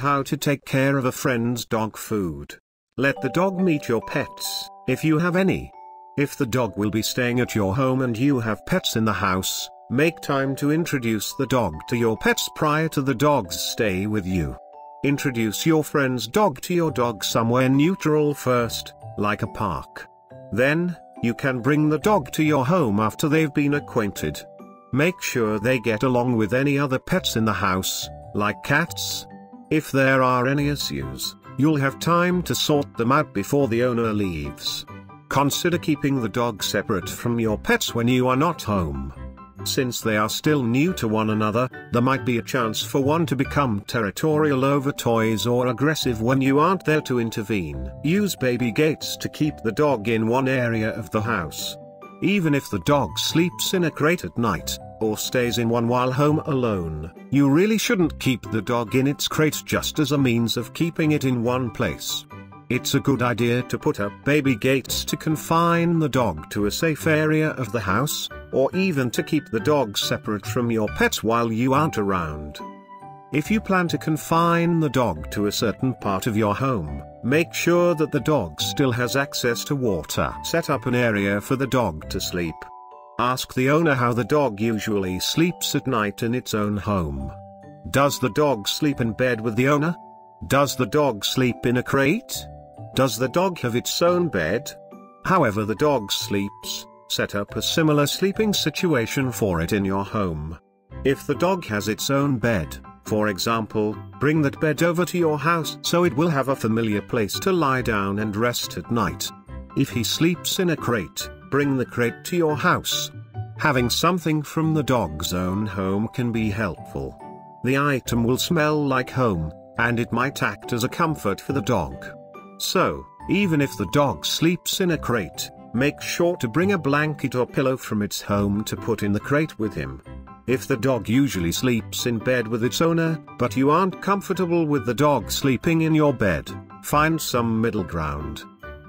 How to take care of a friend's dog food. Let the dog meet your pets, if you have any. If the dog will be staying at your home and you have pets in the house, make time to introduce the dog to your pets prior to the dog's stay with you. Introduce your friend's dog to your dog somewhere neutral first, like a park. Then, you can bring the dog to your home after they've been acquainted. Make sure they get along with any other pets in the house, like cats. If there are any issues, you'll have time to sort them out before the owner leaves. Consider keeping the dog separate from your pets when you are not home. Since they are still new to one another, there might be a chance for one to become territorial over toys or aggressive when you aren't there to intervene. Use baby gates to keep the dog in one area of the house. Even if the dog sleeps in a crate at night, or stays in one while home alone, you really shouldn't keep the dog in its crate just as a means of keeping it in one place. It's a good idea to put up baby gates to confine the dog to a safe area of the house, or even to keep the dog separate from your pets while you aren't around. If you plan to confine the dog to a certain part of your home, make sure that the dog still has access to water. Set up an area for the dog to sleep. Ask the owner how the dog usually sleeps at night in its own home. Does the dog sleep in bed with the owner? Does the dog sleep in a crate? Does the dog have its own bed? However the dog sleeps, set up a similar sleeping situation for it in your home. If the dog has its own bed, for example, bring that bed over to your house so it will have a familiar place to lie down and rest at night. If he sleeps in a crate, bring the crate to your house. Having something from the dog's own home can be helpful. The item will smell like home, and it might act as a comfort for the dog. So, even if the dog sleeps in a crate, make sure to bring a blanket or pillow from its home to put in the crate with him. If the dog usually sleeps in bed with its owner, but you aren't comfortable with the dog sleeping in your bed, find some middle ground.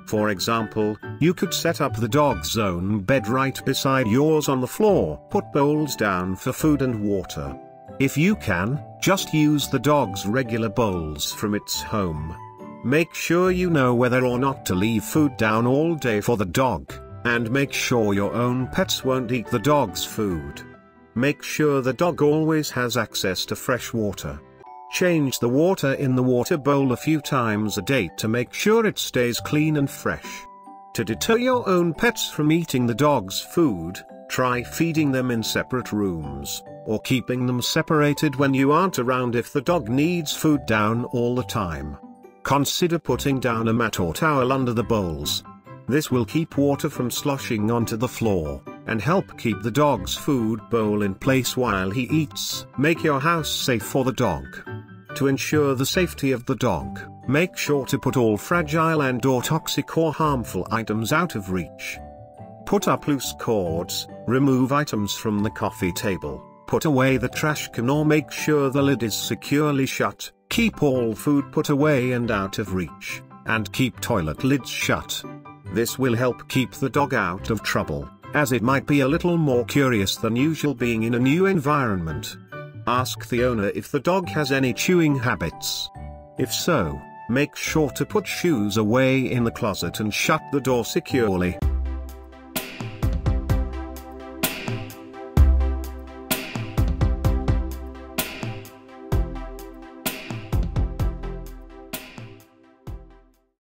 For example, you could set up the dog's own bed right beside yours on the floor. Put bowls down for food and water. If you can, just use the dog's regular bowls from its home. Make sure you know whether or not to leave food down all day for the dog, and make sure your own pets won't eat the dog's food. Make sure the dog always has access to fresh water. Change the water in the water bowl a few times a day to make sure it stays clean and fresh. To deter your own pets from eating the dog's food, try feeding them in separate rooms, or keeping them separated when you aren't around if the dog needs food down all the time. Consider putting down a mat or towel under the bowls. This will keep water from sloshing onto the floor, and help keep the dog's food bowl in place while he eats. Make your house safe for the dog. To ensure the safety of the dog, make sure to put all fragile and/or toxic or harmful items out of reach. Put up loose cords, remove items from the coffee table, put away the trash can or make sure the lid is securely shut, keep all food put away and out of reach, and keep toilet lids shut. This will help keep the dog out of trouble, as it might be a little more curious than usual being in a new environment. Ask the owner if the dog has any chewing habits. If so, make sure to put shoes away in the closet and shut the door securely.